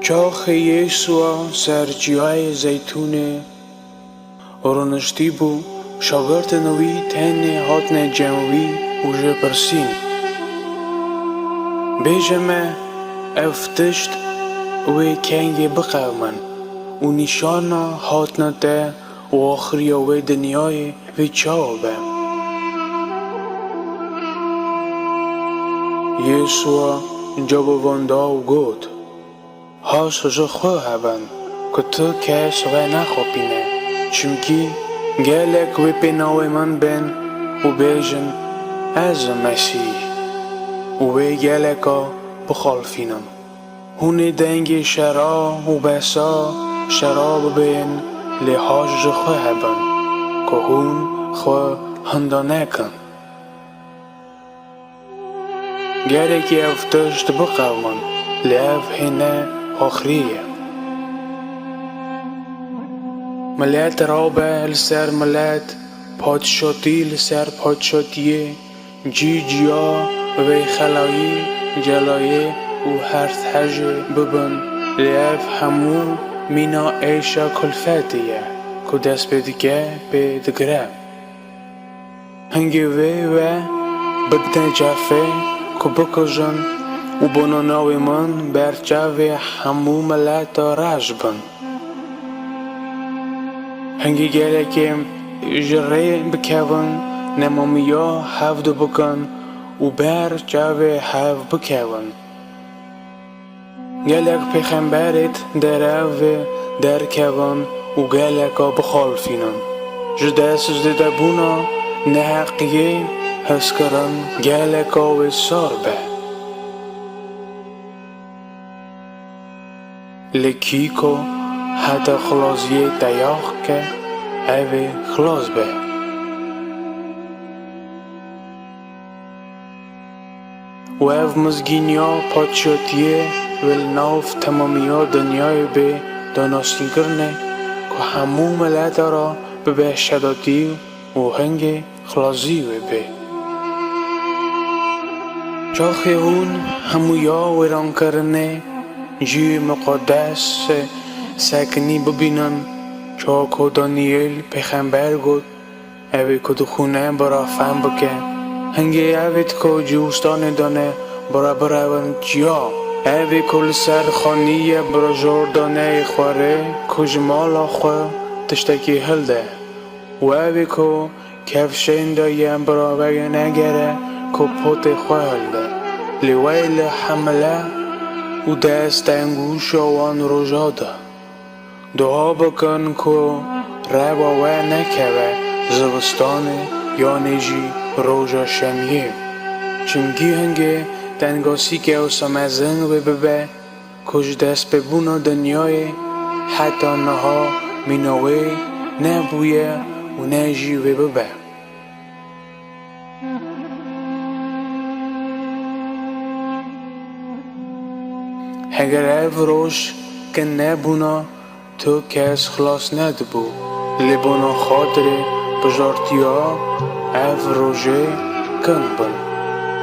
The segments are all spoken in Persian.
چاخ یسوع سر جیای زیتونه رونشتی بو شاگرد نوی تن هاتن جمعی اوژه پرسین بیجمه افتشت و کنگ بقومن و نشانا هاتن ده و آخری و دنیای و چاوبه یسوع جواب واندا و گفت هاش خواه هبن که تو کش و نخوابینه چونکی گلک و پناو من بین و بیجن از مسیح و گلکا بخالفینم هونه دنگ شرا و بسا شراب بین لحاج خواه هبن که هون خواه هندانه کن گلکی افتشت بقومن لیف هنه آخریه ملت رابه لسر ملت پادشاتی لسر پادشاتیه جی جیا و خلایی جلایه و هرت حج ببن لیف همو مینا ایشا کلفتیه که دست بدگه به دگره هنگی و بدن جافه که بکجن و بناناوی من برچاوی همو ملت راج بن هنگی گله که جره بکون نمامیا هفت بکن و برچاوی هفت بکون گلک پیغمبرت در و در کون و گلکا بخالفینن جده سجده بونا نحقیه هسکرن گلکا و ساربه لکیکو حتی خلاصیه دیاخ که اوه خلاص به و او مزگینیا پادشاتیه ولناف تمامیا دنیای به دانستین کرنه که همو ملت را به بهشتاتی و هنگ خلاصی به چاخه هون همو یا ویران کرنه جی مقدس سکنی ببینن چاکو دانیل پیغمبر گفت اوی کدو خونه برا فهم بکه هنگی اوید که جوستان دانه برا براون جیا اوی کل سر خانیه برا جوردانه خواره کجمالا خواه تشتکی هلده و اوی که کفشین دایه برا وگه نگره که پوت خواه هلده لیویل حمله و دست انگوش آوان رجاده دعا بکن که ربا و نکوه زوستان یا نجی روژا شمیه چونگی هنگه دنگاسی که او سمزن و ببه کج دست ببونا دنیای حتی نها مینوه نبویه و نجی و ببه اگر او روش که نبونا تو کس خلاص ندبو لبونا خاطر بجارتیا او روژه کن بن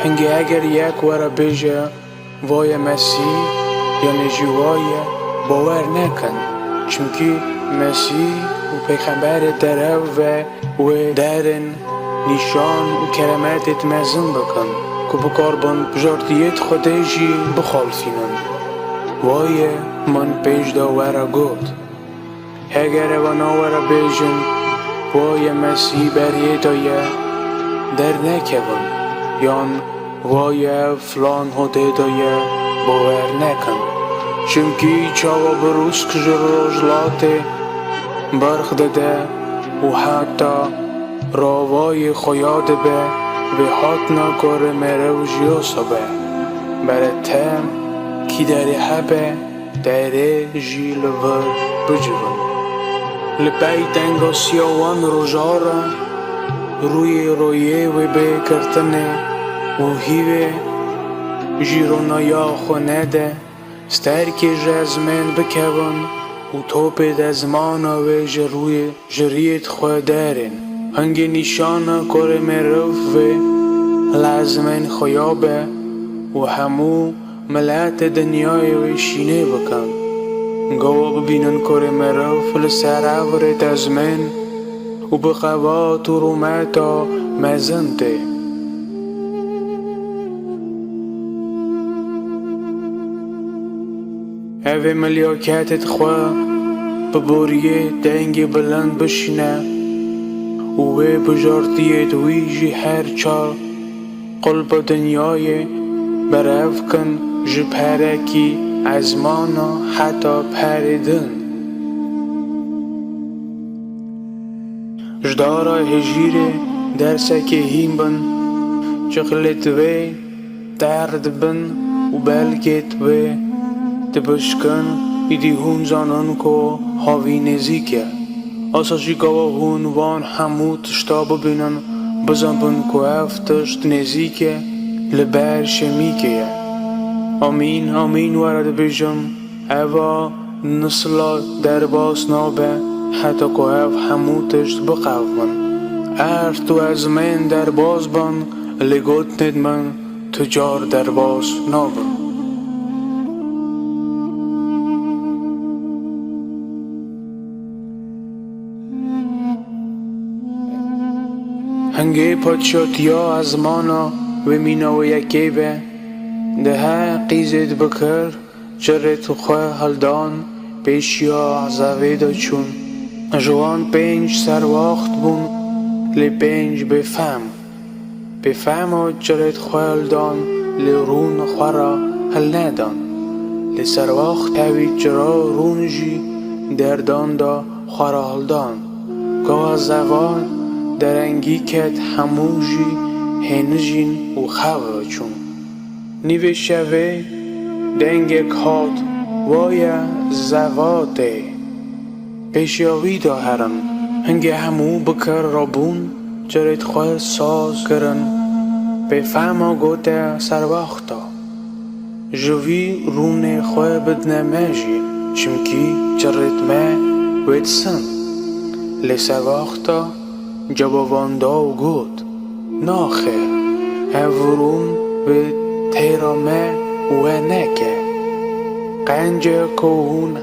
هنگی اگر یک ورا بیجه وای مسیح یا نجی وای باور نکن چونکی مسیح و پیغمبر در و درن نشان و کرامتت مزن بکن که بکار بن بجارتیت خودشی بخالفینن وای من پیش دا ورا گفت اگر وانا ورا بیجن وای مسیح بریه دایه در نکون یان وای فلان هده دایه باور نکن چونکی چاوا بروز کجر رجلات برخ داده و حتی راوای خویاد به و حات نکاره مره و جیاسا به برتم کی داری حبه داره جیل ور بجون لبای دنگا سیاوان روژارا روی رویه و به کرتنه و هیوه جیرونایا خونه ده سترکی جزمن بکون و توپ دزمانا و جروی جریت خواه دارن هنگی نشانا کار مروف و لازمن خویابه و همو ملت دنیای و شینه بکن گاوا ببینن کره مرو فل سر ورد از من و بخوا تو رومتا مزنده اوه ملیاکتت خواه ببوریه دنگ بلند بشینه اوه بجارتیت ویجی هر چا قلب دنیای برف کن جپرکی از مانا حتی پردن جدارا هجیره درسک هیم بن چقلت وی درد بن و بلکت وی دبشکن ایدی هون زانن کو هاوی نزیکه آساشی گاوا هون وان همو تشتا ببینن بزن بن کو افتشت نزیکه لبر شمیکه آمین آمین ورد بجم اوا نسلا در باس نابه حتی که اف همو تشت بقف من ارف تو از من در باز بان لگوت ند من تجار در باز نابه هنگه پادشاتیا از مانا و مینا و یکی به ده قیزت بکر جرت خواه هلدان پیشیا زویدا چون جوان پنج سر وقت بون لی پنج بفهم جرت خواه هلدان لی رون خورا هل ندان لی سر وقت هوید جرا رون جی دردان دا خورا هلدان گاه زوان درنگی کت همو جی هنجین و خواه چون نیوه شوه دنگ کات وای زواده پیشیاوی دا هرن هنگه همو بکر رابون جرت خواه ساز کرن به فهما گوته سر وقتا جوی رون خواه بدنمجی چمکی جرت ما وید سن لسر وقتا جواباندا و گوت ناخه هفرون به تیرامه و نکه قنجه کهون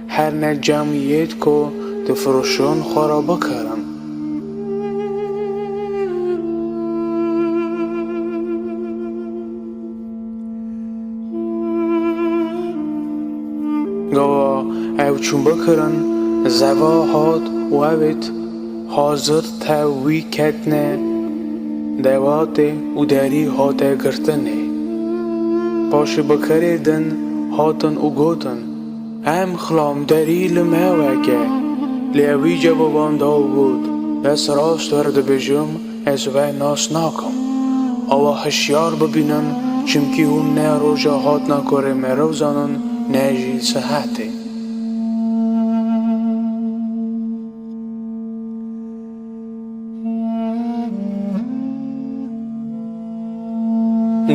هر نجمعیت که دفروشون خورا بکرن گوا او چون بکرن زوا هاد و اوید حاضر تاوی کتنه دوات و داری هاته گرتنه باش بکردن هاتن و گوتن ام خلام داری لموکه لیوی جوابان دا گود بس راست ورد بجم از وی ناس ناکم اوا هشیار ببینن چمکی هون نه روژا هات نکره مرو زنن نجی صحته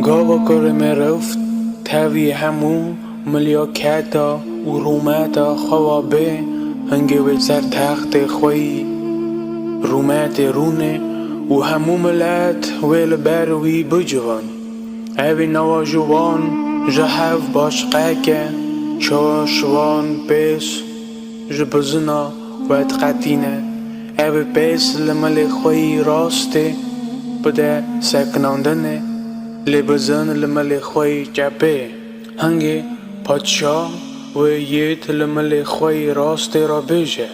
گاوا کره مرفت تاوی همو ملیاکتا و رومتا خوابه هنگه و سر تخت خوی رومت رونه و همو ملت ویل بروی بجوان اوی نوا جوان جهف باش قاکه چاشوان پیس جبزنا وید قطینه اوی پیس لمل خوی راسته بده سکناندنه لبزن لمل خوی جبه هنگه پادشاه و یت لمل خوی راست را بیجه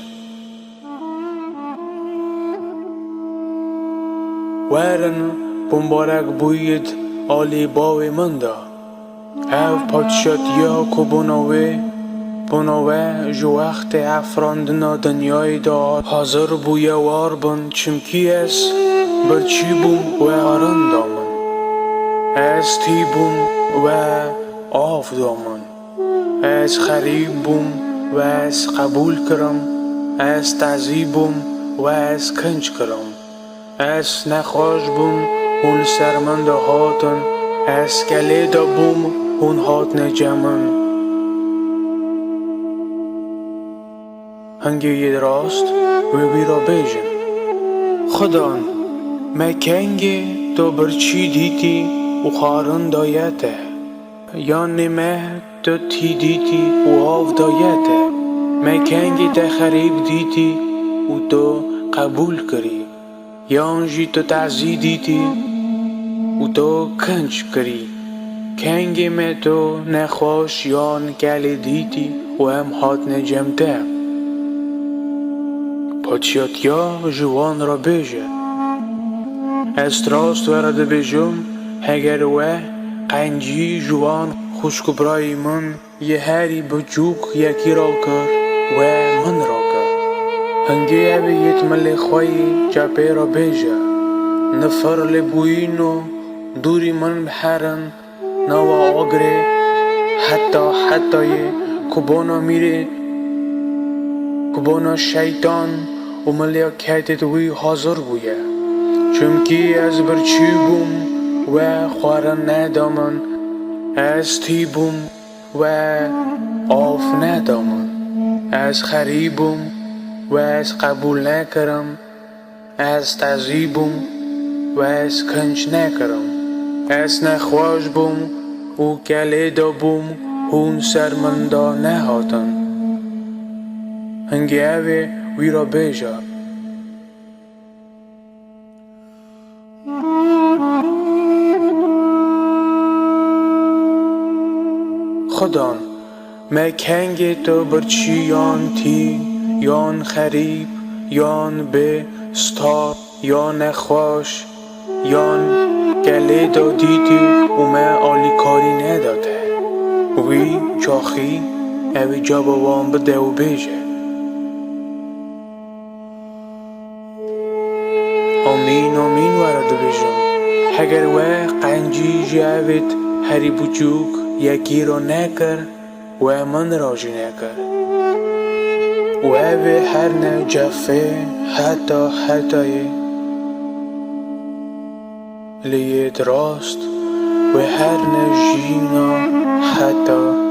وارن بمبارک بوید آلی باوی مندا او پادشاتیا که بناوه جو وقت افراندنا دنیای دا حاضر بویا وار بن چمکی اس برچی بوم و آران دامن از تی بوم و آف دامن از خریب بوم و از قبول کرم از تعذیب بوم و از کنج کرم از نخواش بوم اون سرمند هاتن از کلی دا بوم اون هات نجمن هنگی ید راست و بیرا بیجن خدان مکنگی تو برچی دیتی و خارن دایته یا نمه تو تی دیتی و آف دایته مکنگی تخریب دیتی و تو قبول کری یانجی تو تعزی دیتی و تو کنج کری کنگی می تو نخواش یان گلی دیتی و هم هات نجمده پاچیات یا جوان را بیجه استراست ورده بیجم هگر و قنجی جوان خوشک برای من یه هری بچوک یکی را کر و من را کر هنگی اویت ملی خواهی جپی را بیجه نفر لبوینو دوری من بحرن نوا آگره حتی کبانا میره کبانا شیطان و ملیا کتت وی حاضر بویه چونکی از برچی بوم و خوارن ندامن از تی بوم و آف ندامن از خریبم و از قبول نکرم از تعذیبم و از کنج نکرم از نخواش بوم و کلی دا بوم هون سرمندا نهاتن هنگی اوی وی را بیجا خدان مکنگی تو برچی یان تی یان خریب یان به ستار یان نخواش یان گله دادیتی و من آلی کاری نداده وی چاخی اوی جا بابام بده و بیجه آمین ورد بیجم هگر و قنجی جاوید هری بچوک یکی را نکر و من راجی نکر و اوی هر نه جفه حتی لیت راست و هر نه جینا حتی